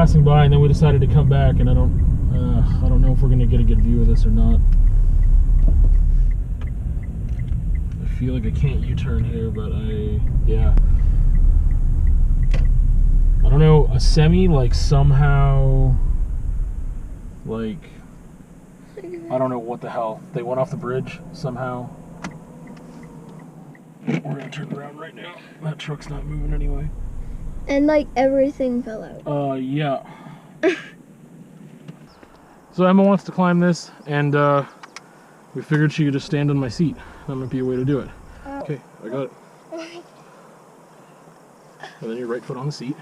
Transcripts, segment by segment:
passing by, and then we decided to come back, and I don't know if we're gonna get a good view of this or not. I feel like I can't U-turn here, but yeah. I don't know, a semi, like, somehow, like, I don't know what the hell. They went off the bridge somehow. We're gonna turn around right now. That truck's not moving anyway. And like everything fell out. Yeah. So Emma wants to climb this, and we figured she could just stand on my seat. That might be a way to do it. Okay, I got it. And then your right foot on the seat.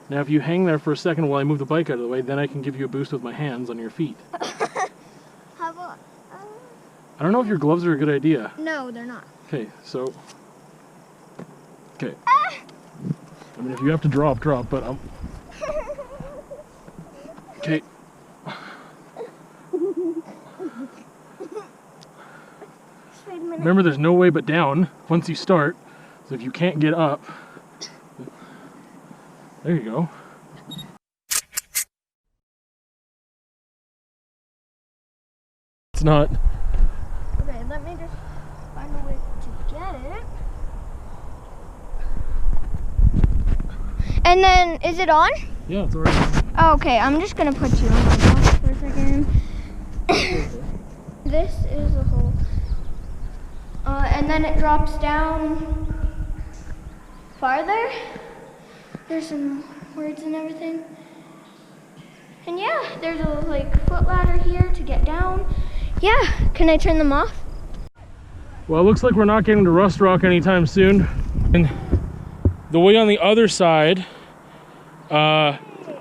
Now if you hang there for a second while I move the bike out of the way, then I can give you a boost with my hands on your feet. How about, I don't know if your gloves are a good idea. No, they're not. Okay, so... Okay. I mean, if you have to drop, but I'm... Okay. Remember, there's no way but down once you start. So if you can't get up... There you go. It's not... Okay, let me just find a way to get it. And then, is it on? Yeah, it's already on. Oh, okay, I'm just gonna put you on the box for a second. This is the hole. And then it drops down farther. There's some words and everything. And yeah, there's a like foot ladder here to get down. Yeah, can I turn them off? Well, it looks like we're not getting to Rust Rock anytime soon. And the way on the other side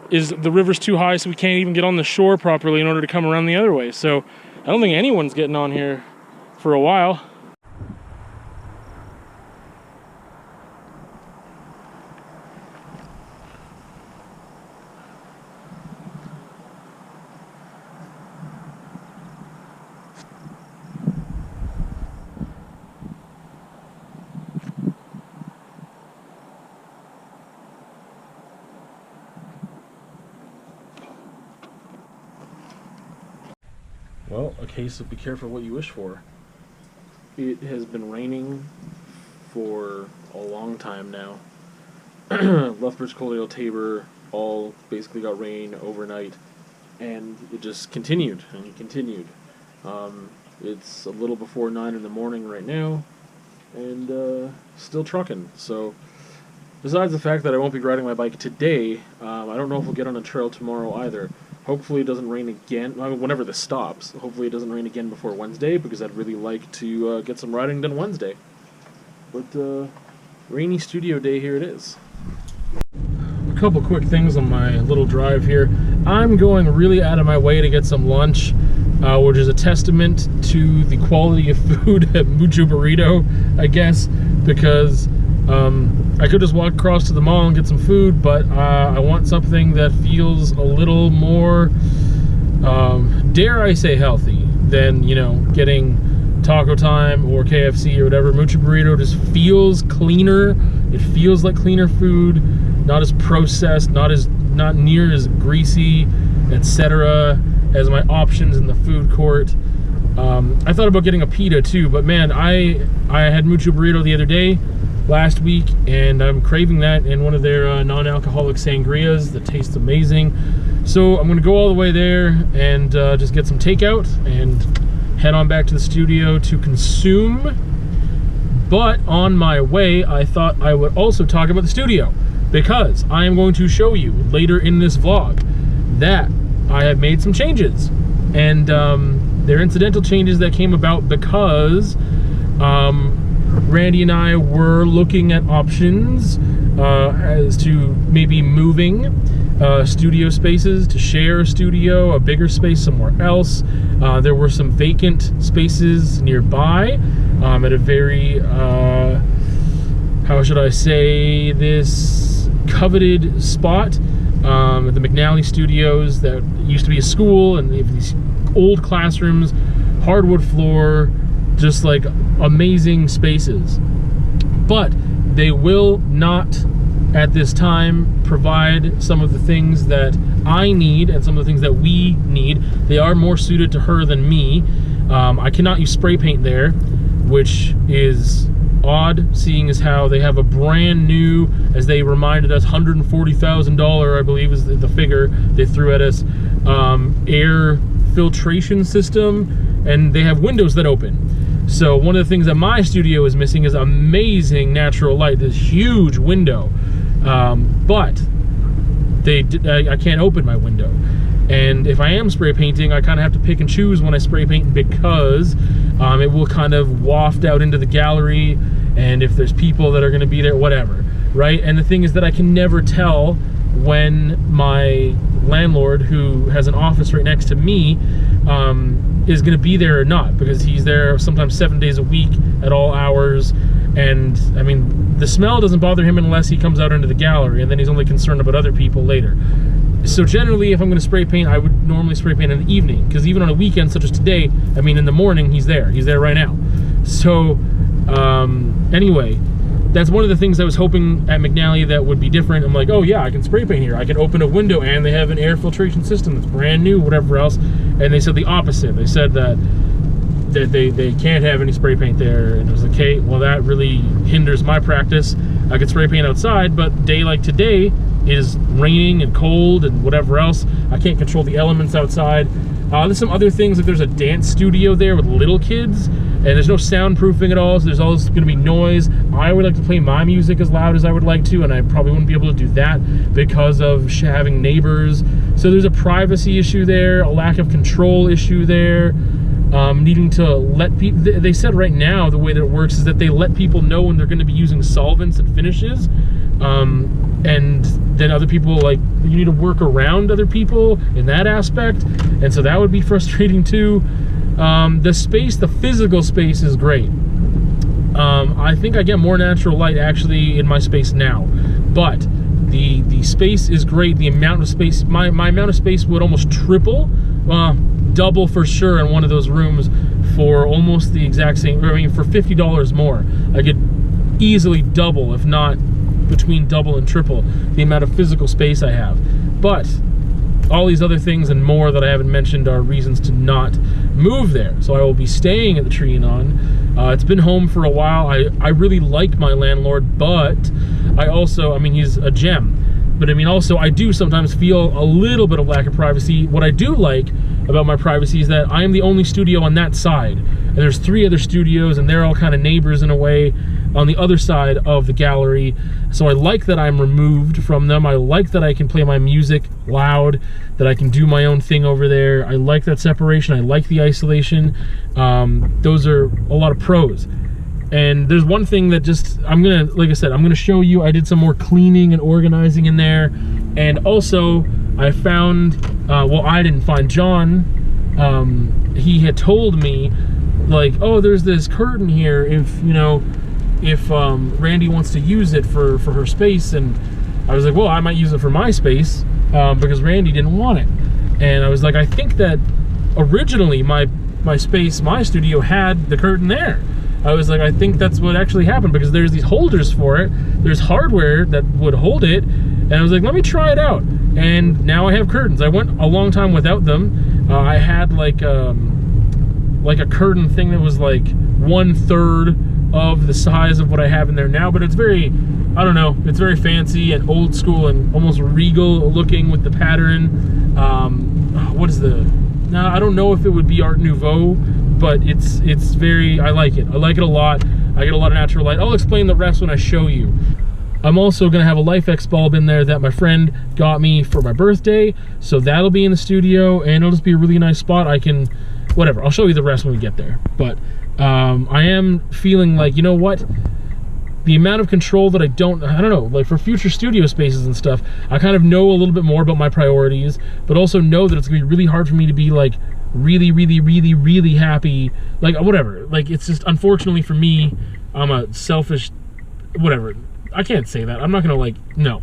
is the river's too high, so we can't even get on the shore properly in order to come around the other way. So I don't think anyone's getting on here for a while. Well, a case of be careful what you wish for. It has been raining for a long time now. Lethbridge, Coaldale, Tabor all basically got rain overnight, and it just continued and continued. It's a little before 9 in the morning right now, and still trucking. So besides the fact that I won't be riding my bike today, I don't know if we'll get on a trail tomorrow either. Hopefully it doesn't rain again, whenever this stops. Hopefully it doesn't rain again before Wednesday, because I'd really like to get some riding done Wednesday. But rainy studio day, here it is. A couple quick things on my little drive here. I'm going really out of my way to get some lunch, which is a testament to the quality of food at Mucho Burrito, I guess, because I could just walk across to the mall and get some food, but I want something that feels a little more, dare I say, healthy than, you know, getting Taco Time or KFC or whatever. Mucho Burrito just feels cleaner. It feels like cleaner food, not as processed, not near as greasy, etc. as my options in the food court. I thought about getting a pita too, but man, I had Mucho Burrito the other day, last week, and I'm craving that in one of their non-alcoholic sangrias that tastes amazing. So I'm gonna go all the way there and just get some takeout and head on back to the studio to consume. But on my way, I thought I would also talk about the studio, because I am going to show you later in this vlog that I have made some changes, and they're incidental changes that came about because Randy and I were looking at options as to maybe moving studio spaces, to share a studio, a bigger space somewhere else. There were some vacant spaces nearby at a very, how should I say this, coveted spot at the McNally Studios that used to be a school, and they have these old classrooms, hardwood floor, just like amazing spaces. but they will not at this time provide some of the things that I need and some of the things that we need. They are more suited to her than me. I cannot use spray paint there, which is odd, seeing as how they have a brand new, as they reminded us, $140,000, I believe is the figure they threw at us, air filtration system, and they have windows that open. So one of the things that my studio is missing is amazing natural light, this huge window, but I can't open my window. And if I am spray painting, I kind of have to pick and choose when I spray paint, because it will kind of waft out into the gallery, and if there's people that are going to be there, whatever, right? And the thing is that I can never tell when my landlord, who has an office right next to me, is going to be there or not, because he's there sometimes 7 days a week at all hours. And I mean, the smell doesn't bother him unless he comes out into the gallery, and then he's only concerned about other people later. So generally, if I'm going to spray paint, I would normally spray paint in the evening, because even on a weekend such as today, I mean, in the morning, he's there right now. So anyway, that's one of the things I was hoping at McNally that would be different. I'm like, oh yeah, I can spray paint here. I can open a window, and they have an air filtration system that's brand new, whatever else. And they said the opposite. They said that they can't have any spray paint there. And I was like, okay, well, that really hinders my practice. I could spray paint outside, but day like today is raining and cold and whatever else. I can't control the elements outside. There's some other things, like there's a dance studio there with little kids, and there's no soundproofing at all, so there's always going to be noise. I would like to play my music as loud as I would like to, and I probably wouldn't be able to do that because of having neighbors. So there's a privacy issue there, a lack of control issue there, needing to let people, they said right now the way that it works is that they let people know when they're going to be using solvents and finishes, and then other people, like, you need to work around other people in that aspect, and so that would be frustrating too. The space, the physical space is great. I think I get more natural light actually in my space now, but the space is great. The amount of space, my amount of space would almost triple, double for sure in one of those rooms for almost the exact same, I mean, for $50 more. I could easily double, if not between double and triple, the amount of physical space I have. But all these other things and more that I haven't mentioned are reasons to not move there. So I will be staying at the Trianon. It's been home for a while. I really like my landlord, but I also, I mean, he's a gem. But I mean, also, I do sometimes feel a little bit of lack of privacy. What I do like about my privacy is that I am the only studio on that side. And there's 3 other studios, and they're all kind of neighbors in a way on the other side of the gallery. So I like that I'm removed from them. I like that I can play my music loud, that I can do my own thing over there. I like that separation. I like the isolation. Those are a lot of pros. And there's one thing that just, like I said, I'm gonna show you. I did some more cleaning and organizing in there. And also, I found, well, I didn't find, John, he had told me, like, oh, there's this curtain here, if, you know, if Randy wants to use it for her space. And I was like, well, I might use it for my space, because Randy didn't want it. And I was like, I think that originally my space, my studio had the curtain there. I was like, I think that's what actually happened, because there's these holders for it. There's hardware that would hold it. And I was like, let me try it out. And now I have curtains. I went a long time without them. I had like a curtain thing that was like 1/3 of the size of what I have in there now, but it's very, I don't know, it's very fancy and old school and almost regal looking with the pattern. What is the, now I don't know if it would be Art Nouveau, but it's very, I like it. I like it a lot. I get a lot of natural light. I'll explain the rest when I show you. I'm also gonna have a LifeX bulb in there that my friend got me for my birthday, so that'll be in the studio, and it'll just be a really nice spot. I can, whatever, I'll show you the rest when we get there. But I am feeling like, you know what? The amount of control that I don't know, like for future studio spaces and stuff, I kind of know a little bit more about my priorities, but also know that it's gonna be really hard for me to be like really, really, really, really happy, like whatever. Like, it's just, unfortunately for me, I'm a selfish, whatever. I can't say that. I'm not gonna, like, no.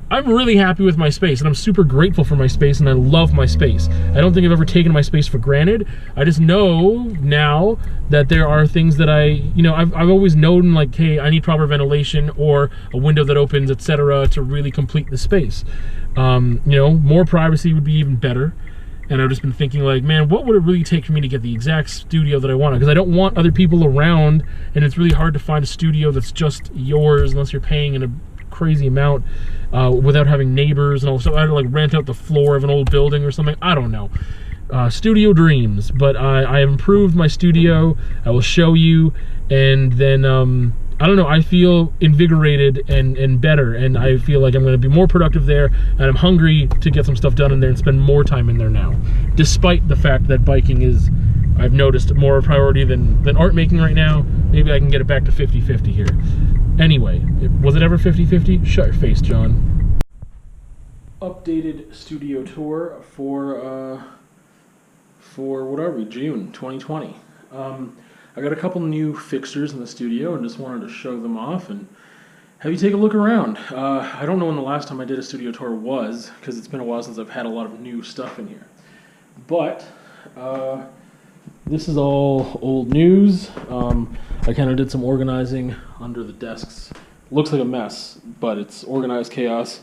I'm really happy with my space, and I'm super grateful for my space, and I love my space. I don't think I've ever taken my space for granted. I just know now that there are things that I've always known, like, hey, I need proper ventilation or a window that opens, etc., to really complete the space. More privacy would be even better. And I've just been thinking, like, man, what would it really take for me to get the exact studio that I want? Because I don't want other people around, and it's really hard to find a studio that's just yours unless you're paying in a crazy amount without having neighbors and all stuff. I had to like rent out the floor of an old building or something. I don't know. Studio dreams. But I improved my studio. I will show you, and then I don't know, I feel invigorated and better, and I feel like I'm going to be more productive there, and I'm hungry to get some stuff done in there and spend more time in there now, despite the fact that biking is, I've noticed, more a priority than art making right now. Maybe I can get it back to 50-50 here. Anyway, was it ever 50-50? Shut your face, John. Updated studio tour for what are we, June 2020. I got a couple new fixtures in the studio and just wanted to show them off and have you take a look around. I don't know when the last time I did a studio tour was, because it's been a while since I've had a lot of new stuff in here. But this is all old news. I kind of did some organizing under the desks. Looks like a mess, but it's organized chaos.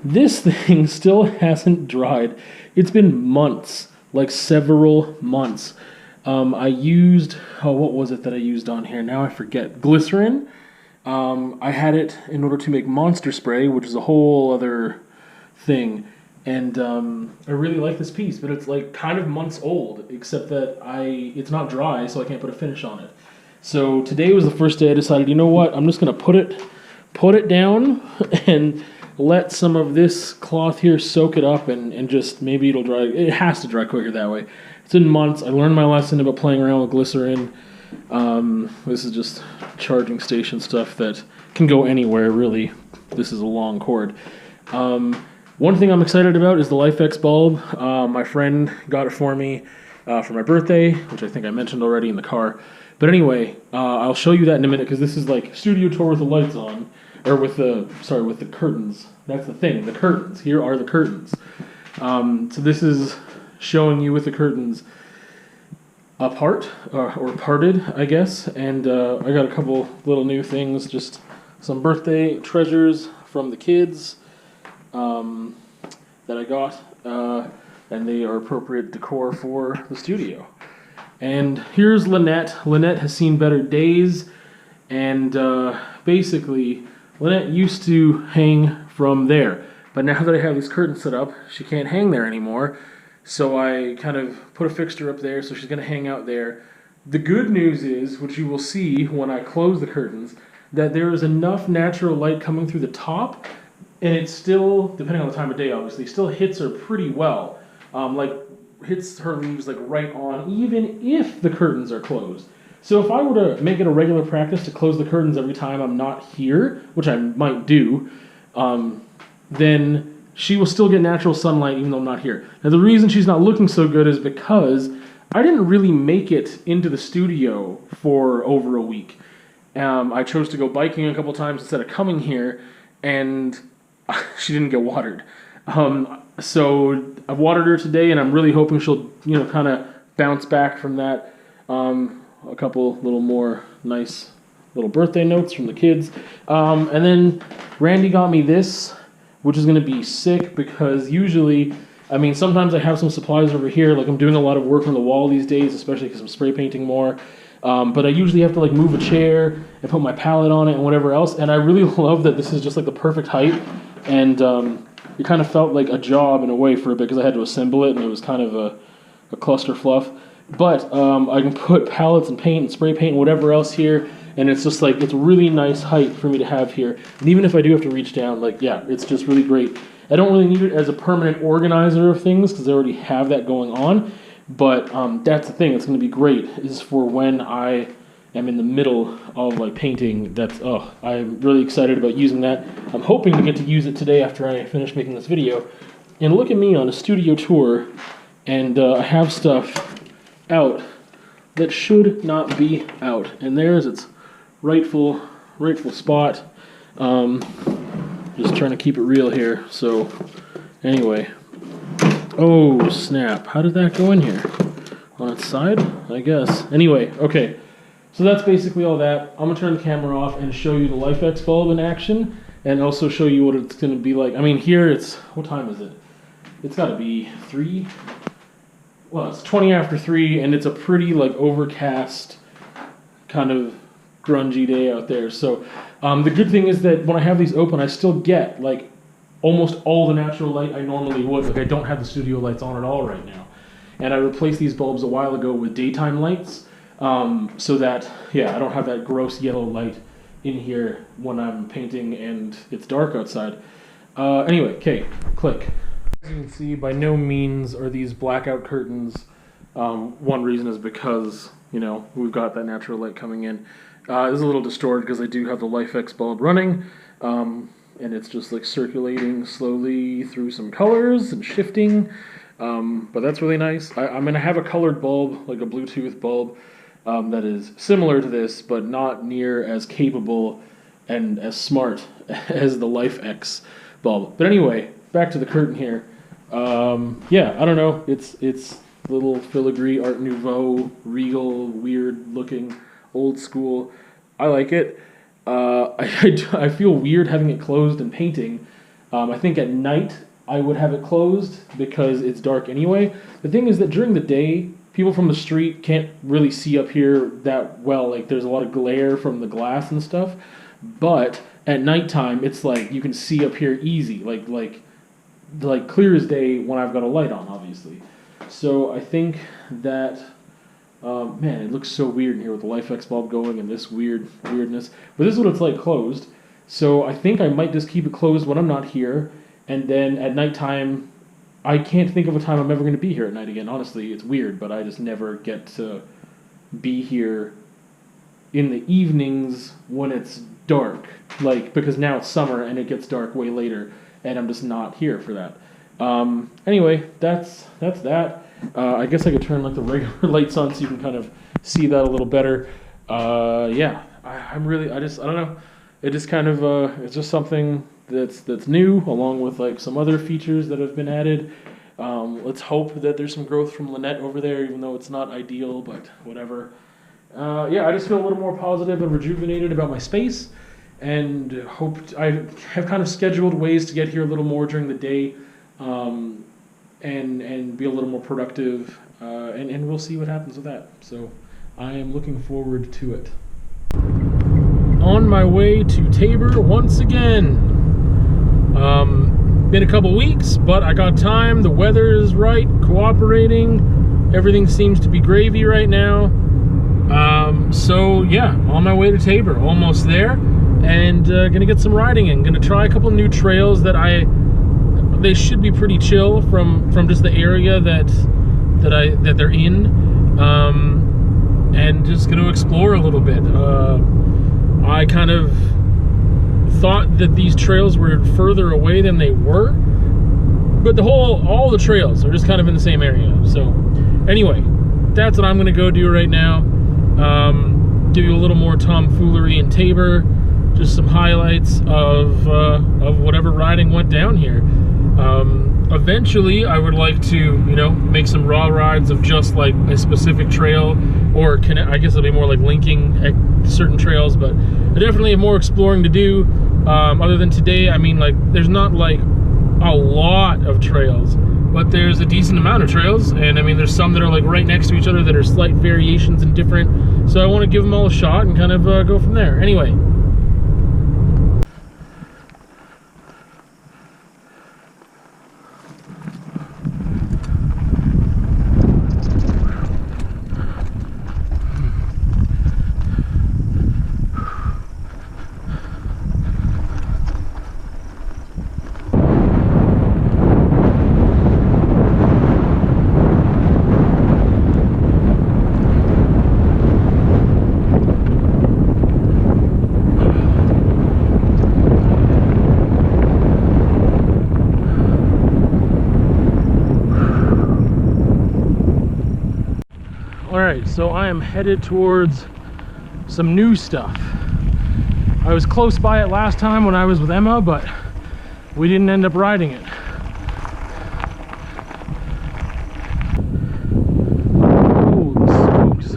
This thing still hasn't dried. It's been months, like several months. I used, what was it that I used on here? Now I forget. Glycerin. I had it in order to make Monster Spray, which is a whole other thing. And I really like this piece, but it's like kind of months old, except that it's not dry, so I can't put a finish on it. So today was the first day I decided, you know what, I'm just going to put it down and let some of this cloth here soak it up and just maybe it'll dry. It has to dry quicker that way. It's been months. I learned my lesson about playing around with glycerin. This is just charging station stuff that can go anywhere, really. This is a long cord. One thing I'm excited about is the LifeX bulb. My friend got it for me for my birthday, which I think I mentioned already in the car. But anyway, I'll show you that in a minute because this is like studio tour with the lights on, or with the curtains. That's the thing, the curtains. Here are the curtains. So this is showing you with the curtains apart, or parted, I guess. And I got a couple little new things, just some birthday treasures from the kids that I got, and they are appropriate decor for the studio. And here's Lynette. Lynette has seen better days, and basically Lynette used to hang from there, but now that I have these curtains set up, she can't hang there anymore, so I kind of put a fixture up there, so she's going to hang out there. The good news is, which you will see when I close the curtains, that there is enough natural light coming through the top, and it still, depending on the time of day obviously, still hits her pretty well. Hits her leaves like right on, even if the curtains are closed. So if I were to make it a regular practice to close the curtains every time I'm not here, which I might do, then she will still get natural sunlight even though I'm not here. Now the reason she's not looking so good is because I didn't really make it into the studio for over a week. I chose to go biking a couple times instead of coming here, and she didn't get watered. So I've watered her today, and I'm really hoping she'll, kind of bounce back from that. A couple little more nice little birthday notes from the kids. And then Randy got me this, which is going to be sick because usually, sometimes I have some supplies over here. Like I'm doing a lot of work on the wall these days, especially because I'm spray painting more. But I usually have to like move a chair and put my palette on it and whatever else. And I really love that this is just like the perfect height. And it kind of felt like a job in a way for a bit because I had to assemble it and it was kind of a cluster fluff. But I can put palettes and paint and spray paint and whatever else here, and it's just like, it's really nice height for me to have here. And even if I do have to reach down, it's just really great. I don't really need it as a permanent organizer of things because I already have that going on, but that's the thing, it's going to be great, is for when I am in the middle of like painting. I'm really excited about using that. I'm hoping to get to use it today after I finish making this video. And look at me on a studio tour, and I have stuff out that should not be out, and there's its rightful spot. Just trying to keep it real here. So, anyway. Oh, snap. How did that go in here? On its side? I guess. Anyway, okay. So that's basically all that. I'm going to turn the camera off and show you the LifeX bulb in action. And also show you what it's going to be like. I mean, here it's... What time is it? It's got to be 3? Well, it's 20 after 3, and it's a pretty, like, overcast, kind of grungy day out there. So the good thing is that when I have these open, I still get, like, almost all the natural light I normally would. Like, I don't have the studio lights on at all right now. And I replaced these bulbs a while ago with daytime lights, so that, yeah, I don't have that gross yellow light in here when I'm painting and it's dark outside. Anyway, okay, click. As you can see, by no means are these blackout curtains. One reason is because, you know, we've got that natural light coming in. This is a little distorted because I do have the LifeX bulb running, and it's just like circulating slowly through some colors and shifting, but that's really nice. I'm going to have a colored bulb, like a Bluetooth bulb, that is similar to this, but not near as capable and as smart as the LifeX bulb. But anyway, back to the curtain here. Yeah, I don't know. It's little filigree Art Nouveau, regal, weird looking, old school. I like it. I feel weird having it closed and painting. I think at night I would have it closed because it's dark anyway. The thing is that during the day, people from the street can't really see up here that well. Like, there's a lot of glare from the glass and stuff. But at nighttime, it's like you can see up here easy, like clear as day when I've got a light on, obviously. So I think that, man, it looks so weird in here with the LifeX bulb going and this weirdness. But this is what it's like closed. So I think I might just keep it closed when I'm not here, and then at nighttime, I can't think of a time I'm ever going to be here at night again. Honestly, it's weird, but I just never get to be here in the evenings when it's dark. Like, because now it's summer and it gets dark way later, and I'm just not here for that. Anyway, that's that. I guess I could turn like the regular lights on so you can kind of see that a little better. Yeah, I don't know. It just kind of, it's just something that's new, along with like some other features that have been added. Let's hope that there's some growth from Lynette over there, even though it's not ideal, but whatever. Yeah, I just feel a little more positive and rejuvenated about my space, and I have kind of scheduled ways to get here a little more during the day, and be a little more productive, and we'll see what happens with that. So I am looking forward to it. On my way to Tabor once again. Been a couple weeks, but I got time. The weather is right, cooperating. Everything seems to be gravy right now. So yeah, on my way to Tabor, almost there, and gonna get some riding in. Gonna try a couple new trails that they should be pretty chill from just the area that they're in, and just gonna explore a little bit. I kind of thought that these trails were further away than they were, but all the trails are just kind of in the same area. So anyway, that's what I'm going to go do right now. Give you a little more tomfoolery in Tabor, just some highlights of whatever riding went down here. Eventually, I would like to, you know, make some raw rides of just like a specific trail, or I guess it'll be more like linking certain trails, but I definitely have more exploring to do. Other than today, I mean, like, there's not like a lot of trails, but there's a decent amount of trails, and I mean, there's some that are like right next to each other that are slight variations and different, so I want to give them all a shot and kind of go from there. Anyway. Alright, so I am headed towards some new stuff. I was close by it last time when I was with Emma, but we didn't end up riding it. Holy smokes.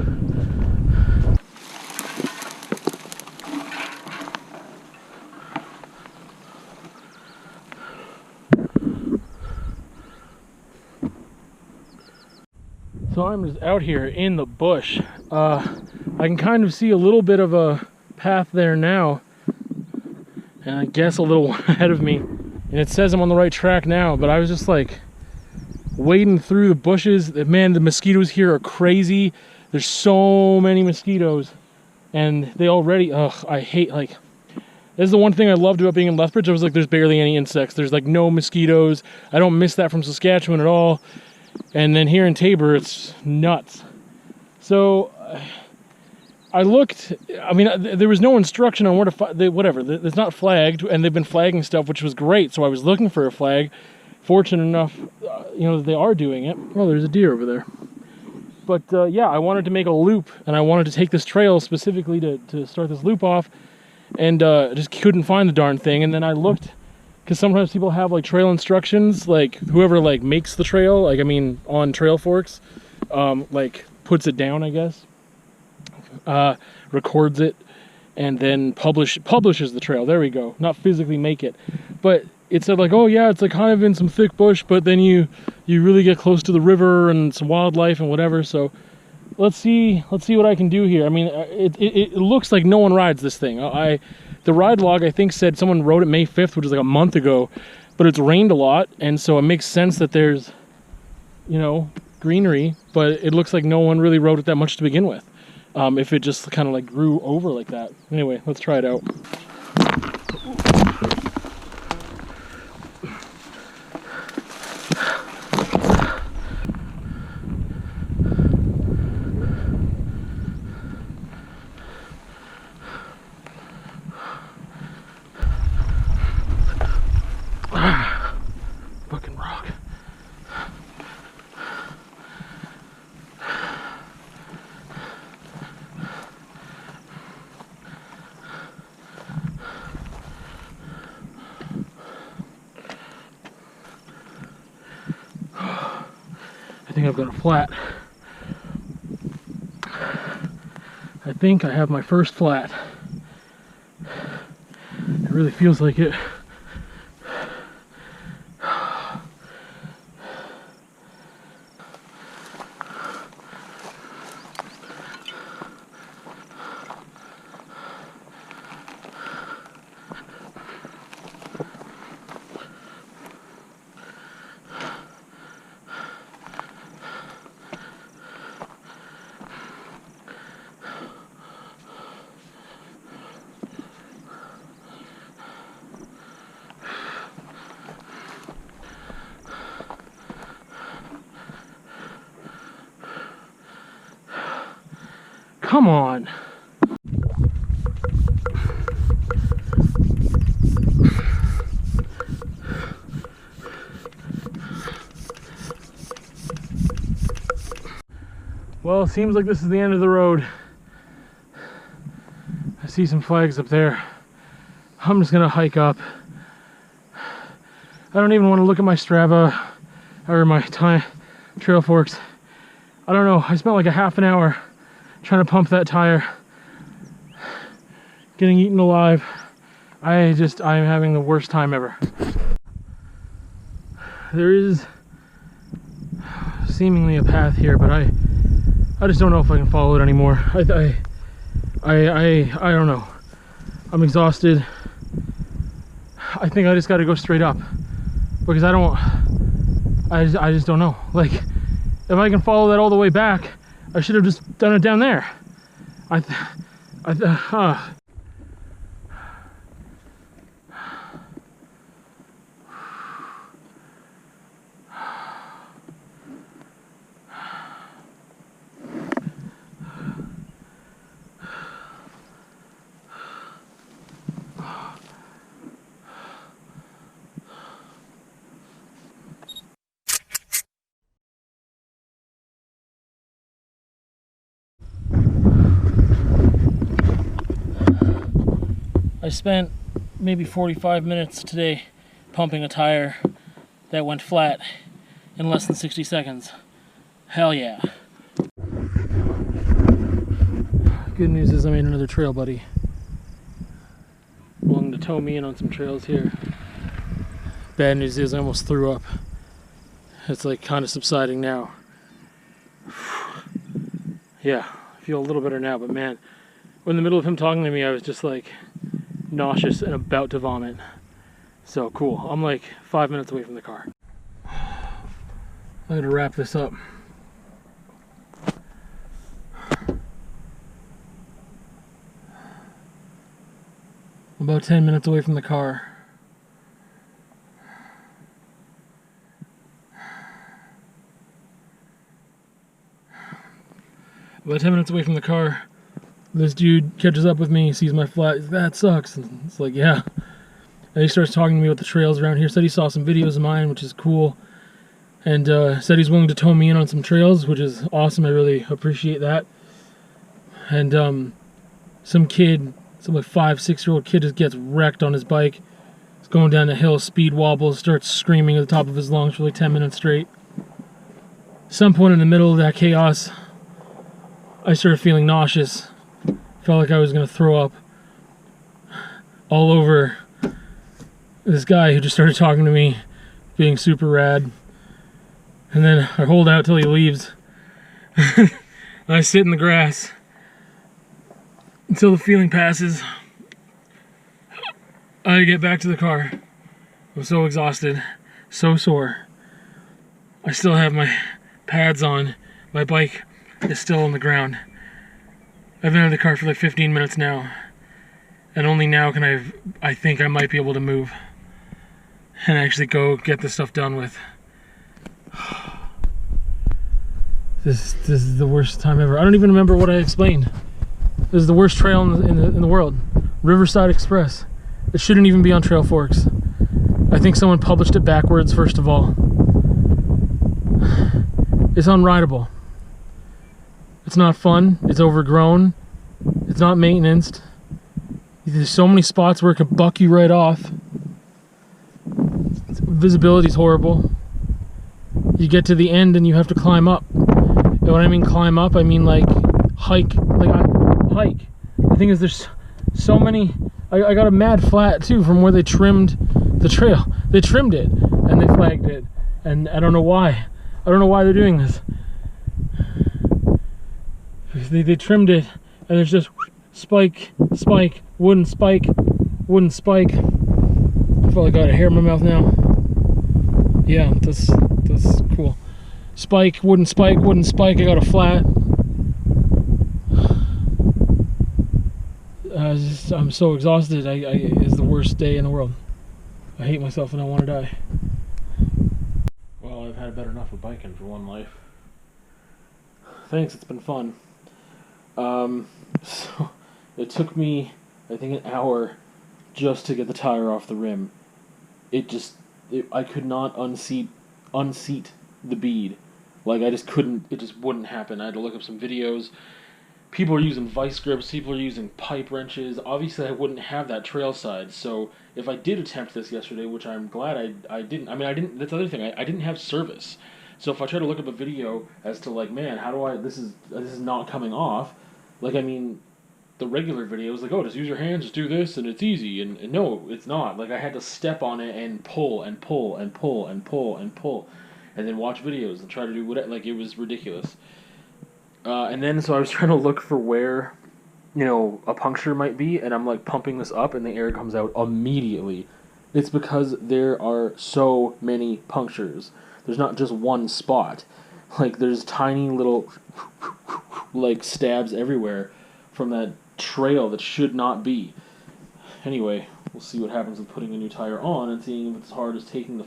So I'm just out here in the bush. I can kind of see a little bit of a path there now, and I guess a little ahead of me. And it says I'm on the right track now, but I was just like wading through the bushes. Man, the mosquitoes here are crazy. There's so many mosquitoes, and they already, I hate, like, this is the one thing I loved about being in Lethbridge. I was like, there's barely any insects. There's like no mosquitoes. I don't miss that from Saskatchewan at all. And then here in Taber, it's nuts. So I looked, I mean, there was no instruction on where to whatever. It's not flagged, and they've been flagging stuff, which was great. So I was looking for a flag. Fortunate enough, you know, they are doing it. Oh, there's a deer over there. But yeah, I wanted to make a loop, and I wanted to take this trail specifically to start this loop off, and just couldn't find the darn thing. And then I looked, because sometimes people have like trail instructions, like whoever like makes the trail, like I mean on Trail Forks, like puts it down, I guess, records it, and then publishes the trail. There we go. Not physically make it, but it said like, oh yeah, it's like kind of in some thick bush, but then you really get close to the river and some wildlife and whatever. So let's see what I can do here. I mean, it looks like no one rides this thing. The ride log, I think, said someone rode it May 5th, which is like a month ago, but it's rained a lot, and so it makes sense that there's, you know, greenery, but it looks like no one really rode it that much to begin with, if it just kind of like grew over like that. Anyway, let's try it out. Fucking rock. I think I've got a flat. I think I have my first flat. It really feels like it. Come on. Well, it seems like this is the end of the road. I see some flags up there. I'm just gonna hike up. I don't even want to look at my Strava or my Trail Forks. I don't know, I spent like a half an hour trying to pump that tire, getting eaten alive. I'm having the worst time ever. There is seemingly a path here, but I just don't know if I can follow it anymore. I don't know. I'm exhausted. I think I just got to go straight up, because I just don't know. Like, if I can follow that all the way back, I should have just done it down there. I spent maybe 45 minutes today pumping a tire that went flat in less than 60 seconds. Hell yeah. Good news is I made another trail buddy. Willing to tow me in on some trails here. Bad news is I almost threw up. It's like kind of subsiding now. Yeah, I feel a little better now, but man, in the middle of him talking to me, I was just like nauseous and about to vomit. So cool. I'm like 5 minutes away from the car. I'm gonna wrap this up. I'm about 10 minutes away from the car. About 10 minutes away from the car, this dude catches up with me, sees my flat, he's like, that sucks. And it's like, yeah. And he starts talking to me about the trails around here. Said he saw some videos of mine, which is cool. And said he's willing to tow me in on some trails, which is awesome. I really appreciate that. And some kid, some like 5-6-year-old kid just gets wrecked on his bike. He's going down the hill, speed wobbles, starts screaming at the top of his lungs for like 10 minutes straight. Some point in the middle of that chaos, I started feeling nauseous. Felt like I was going to throw up all over this guy who just started talking to me, being super rad. And then I hold out till he leaves. I sit in the grass until the feeling passes. I get back to the car. I'm so exhausted, so sore. I still have my pads on. My bike is still on the ground. I've been in the car for like 15 minutes now, and only now can I think I might be able to move and actually go get this stuff done with. This is the worst time ever. I don't even remember what I explained. This is the worst trail in the world. Riverside Express. It shouldn't even be on Trail Forks. I think someone published it backwards, first of all. It's unrideable. It's not fun. It's overgrown. It's not maintenanced. There's so many spots where it could buck you right off. Visibility's horrible. You get to the end and you have to climb up. And when I mean climb up, I mean like hike. Hike. The thing is, there's so many. I got a mad flat too from where they trimmed the trail. They trimmed it and they flagged it, and I don't know why. I don't know why they're doing this. They trimmed it, and there's just spike, spike, wooden spike, wooden spike. I feel like I got a hair in my mouth now. Yeah, that's cool. Spike, wooden spike, wooden spike. I got a flat. I'm so exhausted. It's the worst day in the world. I hate myself and I want to die. Well, I've had better enough of biking for one life. Thanks, it's been fun. So it took me, I think, an hour just to get the tire off the rim. I could not unseat the bead. Like, I just couldn't, it just wouldn't happen. I had to look up some videos. People are using vice grips, people are using pipe wrenches. Obviously, I wouldn't have that trail side. So if I did attempt this yesterday, which I'm glad I didn't, that's the other thing, I didn't have service. So if I try to look up a video as to like, man, how do this is not coming off, like, I mean, the regular videos, like, oh, just use your hands, just do this, and it's easy, and no, it's not. Like, I had to step on it and pull, and pull, and pull, and pull, and pull, and then watch videos and try to do whatever, like, it was ridiculous. And then, so I was trying to look for where, a puncture might be, and I'm, like, pumping this up, and the air comes out immediately. It's because there are so many punctures. There's not just one spot. Like, there's tiny little, like, stabs everywhere from that trail that should not be. Anyway, we'll see what happens with putting a new tire on and seeing if it's as hard as taking the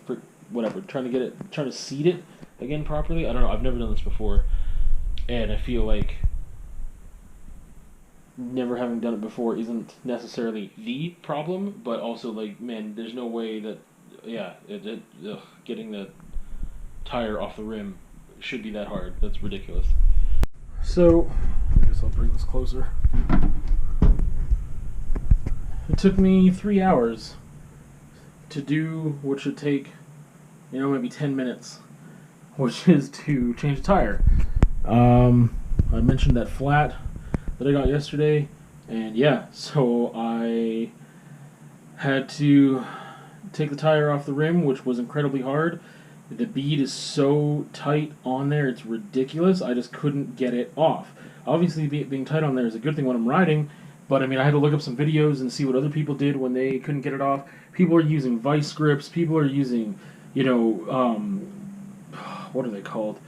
trying to seat it again properly. I don't know, I've never done this before. And I feel like never having done it before isn't necessarily the problem, but also, like, man, there's no way that, getting the tire off the rim should be that hard. That's ridiculous. So, I guess I'll bring this closer. It took me 3 hours to do what should take, maybe 10 minutes, which is to change the tire. I mentioned that flat that I got yesterday, and yeah, so I had to take the tire off the rim, which was incredibly hard. The bead is so tight on there, it's ridiculous. I just couldn't get it off. Obviously, being tight on there is a good thing when I'm riding, but I had to look up some videos and see what other people did when they couldn't get it off. People are using vice grips. People are using, what are they called?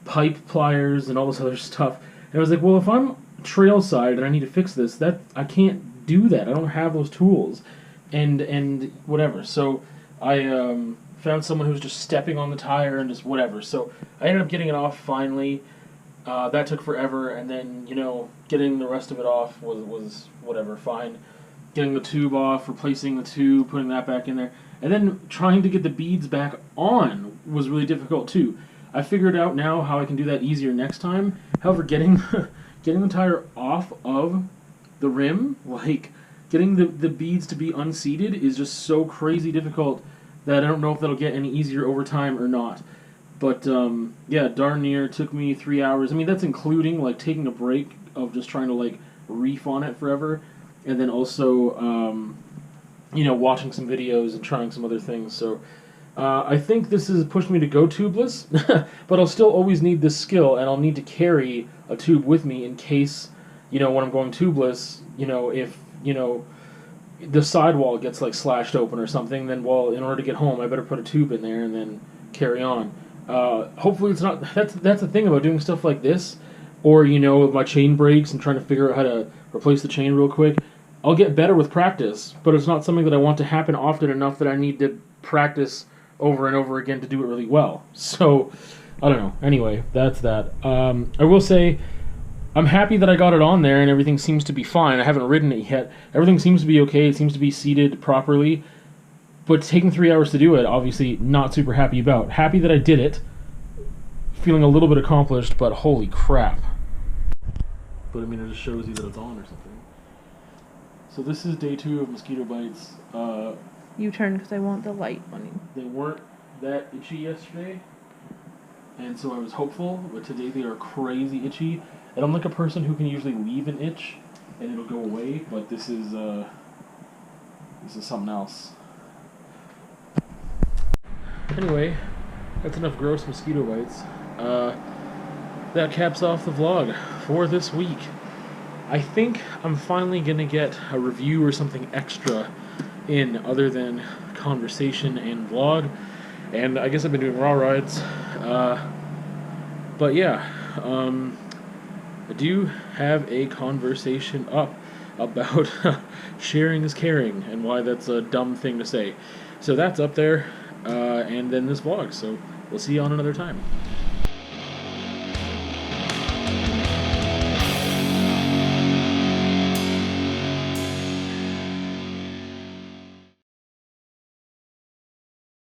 Pipe pliers and all this other stuff. And I was like, well, if I'm trail side and I need to fix this, that I can't do that. I don't have those tools, and whatever. So I found someone who was just stepping on the tire and just whatever. So I ended up getting it off finally. That took forever, and then getting the rest of it off was whatever, fine. Getting the tube off, replacing the tube, putting that back in there, and then trying to get the beads back on was really difficult too. I figured out now how I can do that easier next time. However, getting the tire off of the rim, like getting the beads to be unseated, is just so crazy difficult that I don't know if that'll get any easier over time or not. But yeah, darn near took me 3 hours. That's including like taking a break of just trying to like reef on it forever, and then also watching some videos and trying some other things. So I think this has pushed me to go tubeless, but I'll still always need this skill, and I'll need to carry a tube with me in case when I'm going tubeless, if the sidewall gets like slashed open or something, then in order to get home, I better put a tube in there and then carry on. Hopefully it's not. That's the thing about doing stuff like this, or if my chain breaks and trying to figure out how to replace the chain real quick. I'll get better with practice, but it's not something that I want to happen often enough that I need to practice over and over again to do it really well. So I don't know. Anyway, that's that. I will say, I'm happy that I got it on there and everything seems to be fine. I haven't ridden it yet. Everything seems to be okay. It seems to be seated properly. But taking 3 hours to do it, obviously not super happy about. Happy that I did it. Feeling a little bit accomplished, but holy crap. But it just shows you that it's on or something. So this is day 2 of mosquito bites. You turn because I want the light on you. They weren't that itchy yesterday, and so I was hopeful, but today they are crazy itchy. And I'm like a person who can usually leave an itch and it'll go away, but this is something else. Anyway, that's enough gross mosquito bites. That caps off the vlog for this week. I think I'm finally gonna get a review or something extra in other than conversation and vlog, and I guess I've been doing raw rides, but yeah, I do have a conversation up about sharing is caring and why that's a dumb thing to say. So that's up there, and then this vlog, so we'll see you on another time.